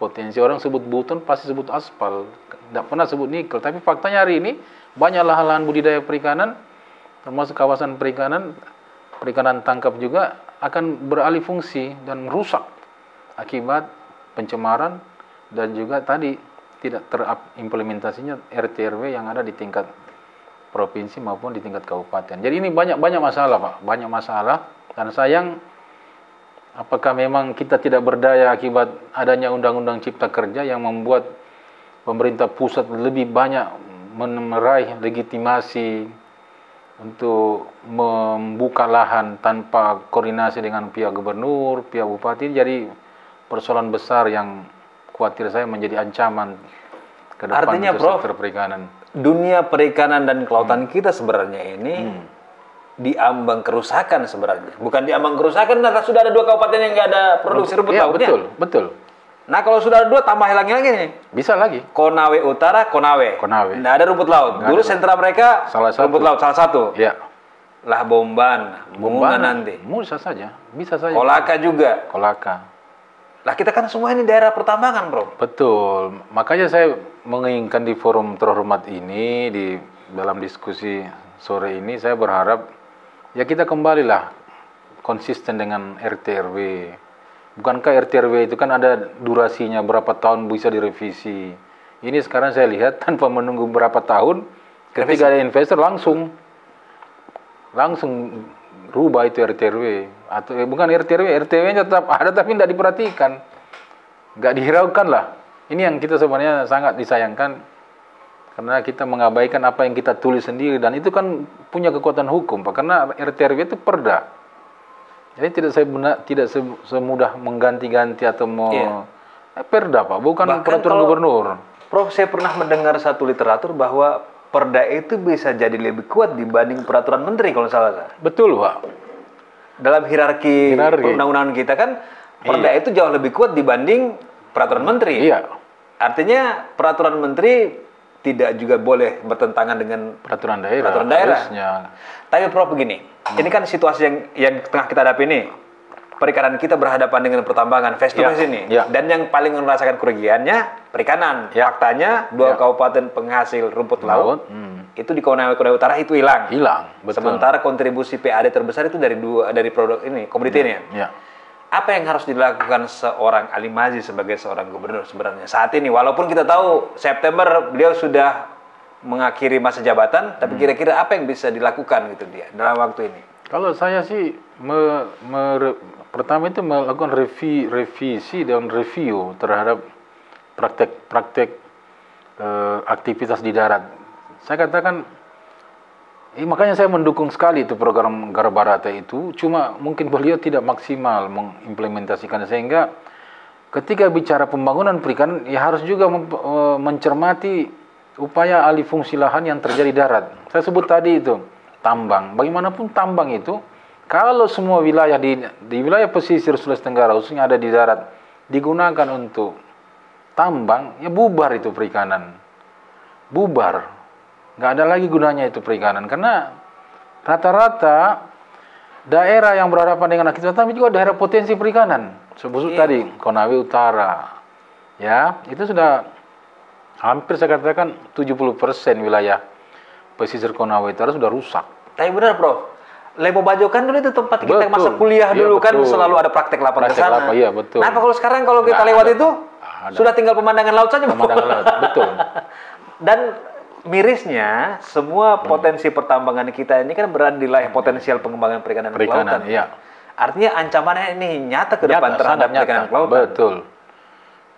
potensi. Orang sebut Buton pasti sebut aspal, tidak pernah sebut nikel. Tapi faktanya hari ini banyak lahan-lahan budidaya perikanan, termasuk kawasan perikanan tangkap juga akan beralih fungsi dan rusak akibat pencemaran dan juga tadi tidak terimplementasinya RT/RW yang ada di tingkat provinsi maupun di tingkat kabupaten. Jadi ini banyak masalah, Pak, banyak masalah. Dan sayang, apakah memang kita tidak berdaya akibat adanya Undang-Undang Cipta Kerja yang membuat pemerintah pusat lebih banyak meraih legitimasi untuk membuka lahan tanpa koordinasi dengan pihak gubernur, pihak bupati. Jadi persoalan besar yang khawatir saya menjadi ancaman ke depan. Artinya, untuk Prof, sektor perikanan. Dunia perikanan dan kelautan kita sebenarnya ini diambang kerusakan sebenarnya. Bukan diambang kerusakan, karena sudah ada 2 kabupaten yang nggak ada produksi rumput lautnya. Betul. Nah, kalau sudah ada 2, tambah lagi nih. Bisa lagi. Konawe Utara, Konawe. Nggak ada rumput laut. Dulu sentra mereka rumput laut salah satu. Ya. Lah Bomban, Muna nanti. Bisa saja. Kolaka juga. Lah kita kan semua ini daerah pertambangan, Bro. Betul. Makanya saya menginginkan di forum terhormat ini, di dalam diskusi sore ini, saya berharap ya kita kembalilah konsisten dengan RT/RW. Bukankah RT/RW itu kan ada durasinya, berapa tahun bisa direvisi. Ini sekarang saya lihat tanpa menunggu berapa tahun, ketika ada investor langsung rubah itu RT/RW. Atau bukan RT/RW-nya tetap ada tapi tidak diperhatikan, nggak dihiraukan lah. Ini yang kita sebenarnya sangat disayangkan, karena kita mengabaikan apa yang kita tulis sendiri, dan itu kan punya kekuatan hukum, Pak, karena RT/RW itu perda. Jadi tidak semudah mengganti-ganti atau perda, Pak, bukan bahkan peraturan gubernur. Prof, saya pernah mendengar satu literatur bahwa perda itu bisa jadi lebih kuat dibanding peraturan menteri kalau salah. Betul, Pak. Dalam hierarki undang-undangan kita kan perda itu jauh lebih kuat dibanding peraturan menteri. Iya. Artinya peraturan menteri tidak juga boleh bertentangan dengan peraturan daerah. Harusnya. Tapi Prof, begini, ini kan situasi yang tengah kita hadapi ini. Perikanan kita berhadapan dengan pertambangan face to face ini. Dan yang paling merasakan kerugiannya perikanan. Faktanya 2 kabupaten penghasil rumput laut itu di Konawe Utara itu hilang. Betul. Sementara kontribusi PAD terbesar itu dari produk ini, komoditi ini. Apa yang harus dilakukan seorang Ali Mazzi sebagai seorang gubernur sebenarnya saat ini? Walaupun kita tahu September beliau sudah mengakhiri masa jabatan, tapi kira-kira apa yang bisa dilakukan gitu dia dalam waktu ini? Kalau saya sih pertama itu melakukan revisi dan review terhadap praktek aktivitas di darat. Saya katakan Makanya saya mendukung sekali itu program Garabarata itu. Cuma mungkin beliau tidak maksimal mengimplementasikan, sehingga ketika bicara pembangunan perikanan ya harus juga mencermati upaya alih fungsi lahan yang terjadi darat. Saya sebut tadi itu tambang. Bagaimanapun tambang itu, kalau semua wilayah di wilayah pesisir Sulawesi Tenggara khususnya ada di darat digunakan untuk tambang, ya bubar itu perikanan. Bubar. Nggak ada lagi gunanya itu perikanan, karena rata-rata daerah yang berhadapan dengan akibat tapi juga daerah potensi perikanan. Sebut tadi Konawe Utara, ya itu sudah hampir saya katakan 70% wilayah pesisir Konawe Utara sudah rusak. Tapi benar, Prof. Lebo Bajo kan dulu itu tempat kita masa kuliah dulu, kan selalu ada praktek lapangan ke sana. Iya, betul. Nah, kalau sekarang kalau kita lewat itu sudah tinggal pemandangan laut saja. Pemandangan laut, betul. Dan mirisnya, semua potensi pertambangan kita ini kan berada di wilayah potensial pengembangan perikanan kelautan. Iya. Artinya ancamannya ini nyata ke depan terhadap perikanan kelautan. Betul.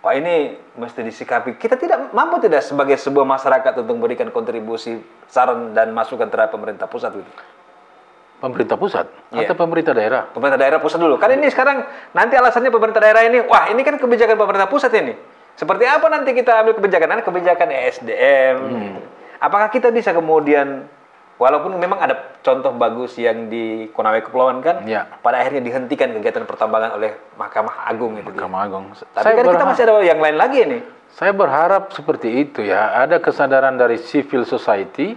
Wah, ini mesti disikapi. Kita tidak mampu tidak sebagai sebuah masyarakat untuk memberikan kontribusi, saran dan masukan terhadap pemerintah pusat itu. Pemerintah pusat atau pemerintah daerah? Pemerintah daerah pusat dulu. Kan ini sekarang nanti alasannya pemerintah daerah ini, wah ini kan kebijakan pemerintah pusat ini. Seperti apa nanti kita ambil kebijakan? Nanti kebijakan ESDM. Apakah kita bisa kemudian, walaupun memang ada contoh bagus yang di Konawe Kepulauan kan, pada akhirnya dihentikan kegiatan pertambangan oleh Mahkamah Agung itu. Mahkamah Agung. Tapi kan kita masih ada yang lain lagi ini. Saya berharap seperti itu ya. Ada kesadaran dari civil society,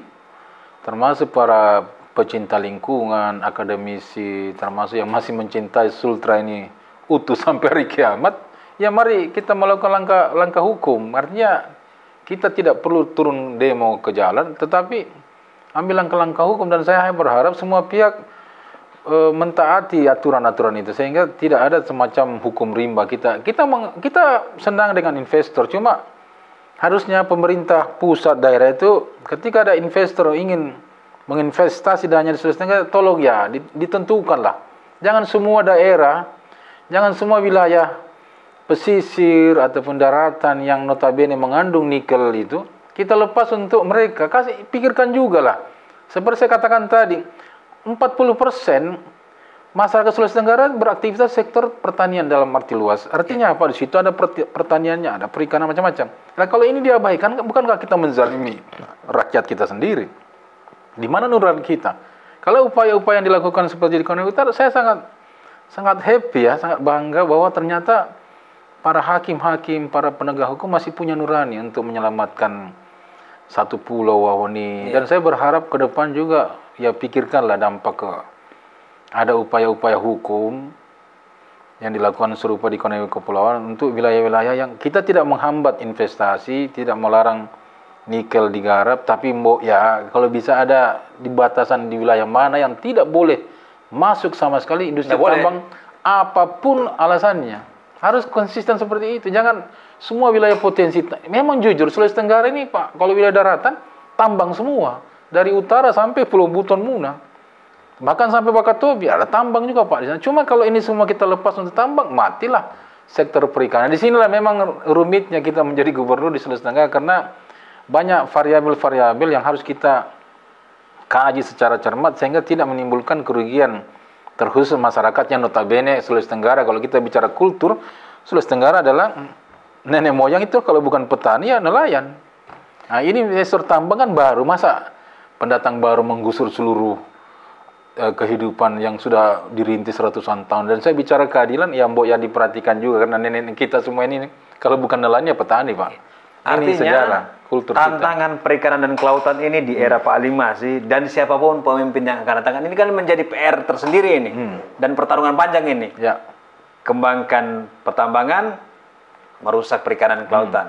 termasuk para pecinta lingkungan, akademisi, termasuk yang masih mencintai Sultra ini utuh sampai hari kiamat. Ya mari kita melakukan langkah hukum. Artinya kita tidak perlu turun demo ke jalan, tetapi ambil langkah hukum, dan saya berharap semua pihak mentaati aturan-aturan itu sehingga tidak ada semacam hukum rimba. Kita senang dengan investor, cuma harusnya pemerintah pusat daerah itu ketika ada investor ingin menginvestasi dananya di Sulawesi Tenggara, tolong ya ditentukanlah. Jangan semua daerah, jangan semua wilayah pesisir ataupun daratan yang notabene mengandung nikel itu kita lepas untuk mereka. Pikirkan juga lah. Seperti saya katakan tadi, 40% masyarakat Sulawesi Tenggara beraktivitas sektor pertanian dalam arti luas. Artinya apa? Di situ ada pertaniannya, ada perikanan macam-macam. Nah, kalau ini diabaikan, bukankah kita menzalimi rakyat kita sendiri? Di mana nurani kita? Kalau upaya-upaya yang dilakukan seperti di Konawe Utara, saya sangat happy ya, sangat bangga bahwa ternyata para hakim-hakim, para penegak hukum masih punya nurani untuk menyelamatkan satu pulau Wawoni. Dan saya berharap ke depan juga ya pikirkanlah dampak ada upaya-upaya hukum yang dilakukan serupa di Konawe Kepulauan untuk wilayah-wilayah yang kita tidak menghambat investasi, tidak melarang nikel digarap, tapi ya kalau bisa ada di batasan di wilayah mana yang tidak boleh masuk sama sekali industri tambang, apapun alasannya. Harus konsisten seperti itu. Jangan semua wilayah potensi. Memang jujur Sulawesi Tenggara ini Pak, kalau wilayah daratan tambang semua, dari utara sampai Pulau Buton Muna, bahkan sampai Wakatobi ada tambang juga Pak di sana. Cuma kalau ini semua kita lepas untuk tambang, matilah sektor perikanan. Di sinilah memang rumitnya kita menjadi gubernur di Sulawesi Tenggara, karena banyak variabel-variabel yang harus kita kaji secara cermat sehingga tidak menimbulkan kerugian terkhusus masyarakat yang notabene Sulawesi Tenggara. Kalau kita bicara kultur, Sulawesi Tenggara adalah nenek moyang itu kalau bukan petani ya nelayan. Nah, ini sektor tambang kan baru, masa pendatang baru menggusur seluruh kehidupan yang sudah dirintis ratusan tahun. Dan saya bicara keadilan, ya mbok ya diperhatikan juga, karena nenek kita semua ini kalau bukan nelayan ya petani Pak. Ini sejarah kultur tantangan kita. Perikanan dan kelautan ini di era Pak Ali masih, dan siapapun pemimpin yang akan datang ini kan menjadi PR tersendiri ini dan pertarungan panjang ini. Ya. Kembangkan pertambangan, merusak perikanan dan kelautan.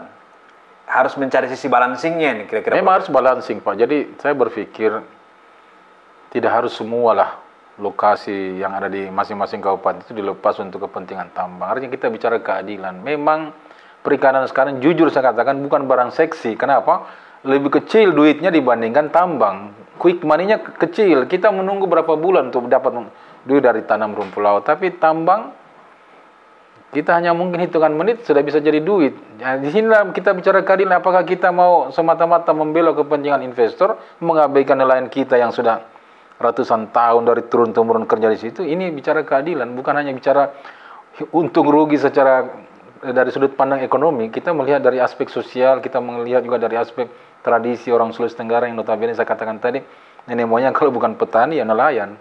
Harus mencari sisi balancingnya nih kira-kira. Memang harus balancing Pak. Jadi saya berpikir tidak harus semualah lokasi yang ada di masing-masing kabupaten itu dilepas untuk kepentingan tambang. Artinya kita bicara keadilan. Memang perikanan sekarang jujur saya katakan bukan barang seksi. Kenapa? Lebih kecil duitnya dibandingkan tambang. Quick money-nya kecil. Kita menunggu berapa bulan untuk dapat duit dari tanam rumput laut. Tapi tambang kita hanya mungkin hitungan menit sudah bisa jadi duit. Ya, di sinilah kita bicara keadilan. Apakah kita mau semata-mata membela kepentingan investor, mengabaikan nelayan kita yang sudah ratusan tahun dari turun-temurun kerja di situ? Ini bicara keadilan, bukan hanya bicara untung rugi secara dari sudut pandang ekonomi. Kita melihat dari aspek sosial, kita melihat juga dari aspek tradisi orang Sulawesi Tenggara yang notabene saya katakan tadi, nenek moyang kalau bukan petani ya nelayan.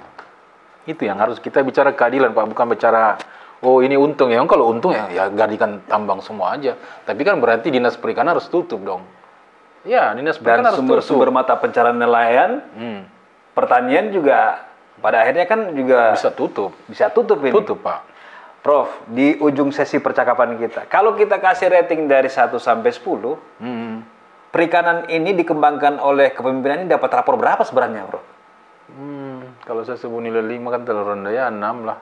Itu yang harus kita bicara keadilan, Pak, bukan bicara oh ini untung ya. Kalau untung ya gadikan tambang semua aja. Tapi kan berarti dinas perikanan harus tutup dong. Ya, dinas perikanan harus tutup. Dan sumber mata pencarian nelayan, pertanian juga pada akhirnya kan juga bisa tutup. Bisa tutup ini. Tutup, Pak. Prof, di ujung sesi percakapan kita, kalau kita kasih rating dari 1 sampai 10, perikanan ini dikembangkan oleh kepemimpinan ini dapat rapor berapa sebenarnya, Prof? Kalau saya sebut nilai 5 kan terlalu rendah, ya 6 lah.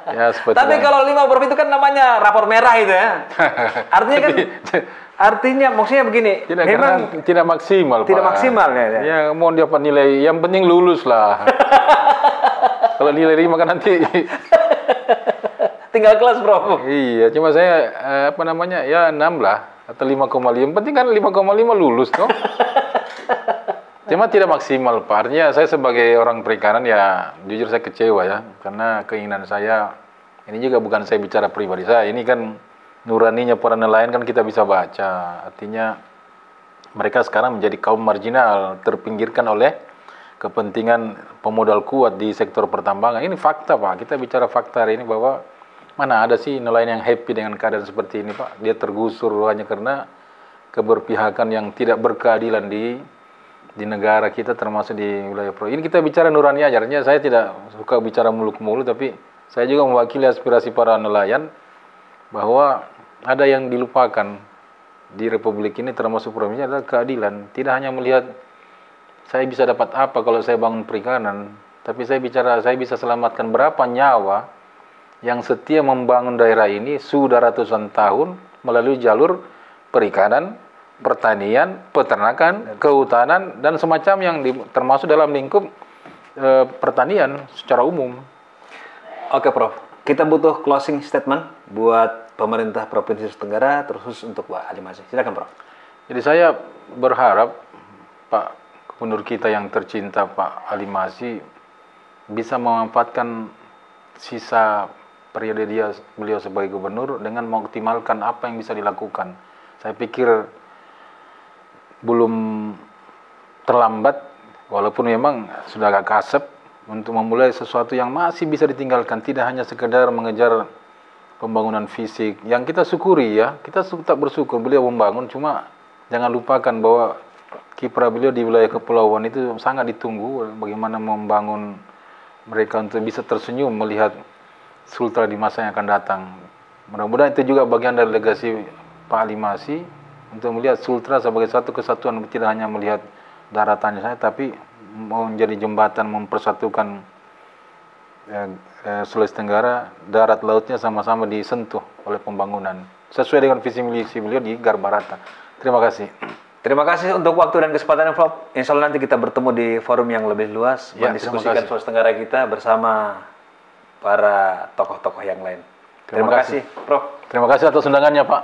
Ya, tapi kalau 5, Prof, itu kan namanya rapor merah itu ya. Artinya kan artinya maksudnya begini, memang tidak maksimal, tidak Pak. Maksimal ya. Ya mau dapat nilai, yang penting lulus lah. Kalau nilai 5 kan nanti tinggal kelas, Prof. Iya, cuma saya ya 6 lah atau 5,5. Yang penting kan 5,5 lulus toh. Cuma tidak maksimal, Pak. Artinya saya sebagai orang perikanan ya jujur saya kecewa ya, karena keinginan saya ini juga bukan saya bicara pribadi saya, ini kan nuraninya para nelayan kan kita bisa baca. Artinya mereka sekarang menjadi kaum marginal, terpinggirkan oleh kepentingan pemodal kuat di sektor pertambangan. Ini fakta, Pak. Kita bicara fakta hari ini bahwa mana ada sih nelayan yang happy dengan keadaan seperti ini, Pak. Dia tergusur hanya karena keberpihakan yang tidak berkeadilan di negara kita, termasuk di wilayah Pro. Ini kita bicara nurani aja. Artinya saya tidak suka bicara muluk-muluk, tapi saya juga mewakili aspirasi para nelayan bahwa ada yang dilupakan di Republik ini, termasuk provinsi, adalah keadilan. Tidak hanya melihat saya bisa dapat apa kalau saya bangun perikanan, tapi saya bisa selamatkan berapa nyawa yang setia membangun daerah ini sudah ratusan tahun melalui jalur perikanan, pertanian, peternakan, kehutanan, dan semacam yang termasuk dalam lingkup pertanian secara umum. Oke, Prof. Kita butuh closing statement buat pemerintah Provinsi Sulawesi Tenggara, terus untuk Pak Ali Masih. Silakan, Prof. Jadi saya berharap Pak Gubernur kita yang tercinta, Pak Ali Masih, bisa memanfaatkan sisa periode beliau sebagai gubernur dengan mengoptimalkan apa yang bisa dilakukan. Saya pikir belum terlambat, walaupun memang sudah agak kasep, untuk memulai sesuatu yang masih bisa ditinggalkan. Tidak hanya sekedar mengejar pembangunan fisik, yang kita syukuri ya, kita tetap bersyukur beliau membangun, cuma jangan lupakan bahwa kiprah beliau di wilayah kepulauan itu sangat ditunggu. Bagaimana membangun mereka untuk bisa tersenyum melihat Sultra di masa yang akan datang. Mudah-mudahan itu juga bagian dari legasi Pak Ali Masih, untuk melihat Sultra sebagai satu kesatuan, tidak hanya melihat daratannya saja, tapi mau menjadi jembatan mempersatukan Sulawesi Tenggara, darat lautnya sama-sama disentuh oleh pembangunan sesuai dengan visi misi beliau di Garbarata. Terima kasih. Terima kasih untuk waktu dan kesempatan, Prof. Insya Allah nanti kita bertemu di forum yang lebih luas, ya, mendiskusikan Sulawesi Tenggara kita bersama para tokoh-tokoh yang lain. Terima kasih, Prof. Terima kasih atas undangannya, Pak.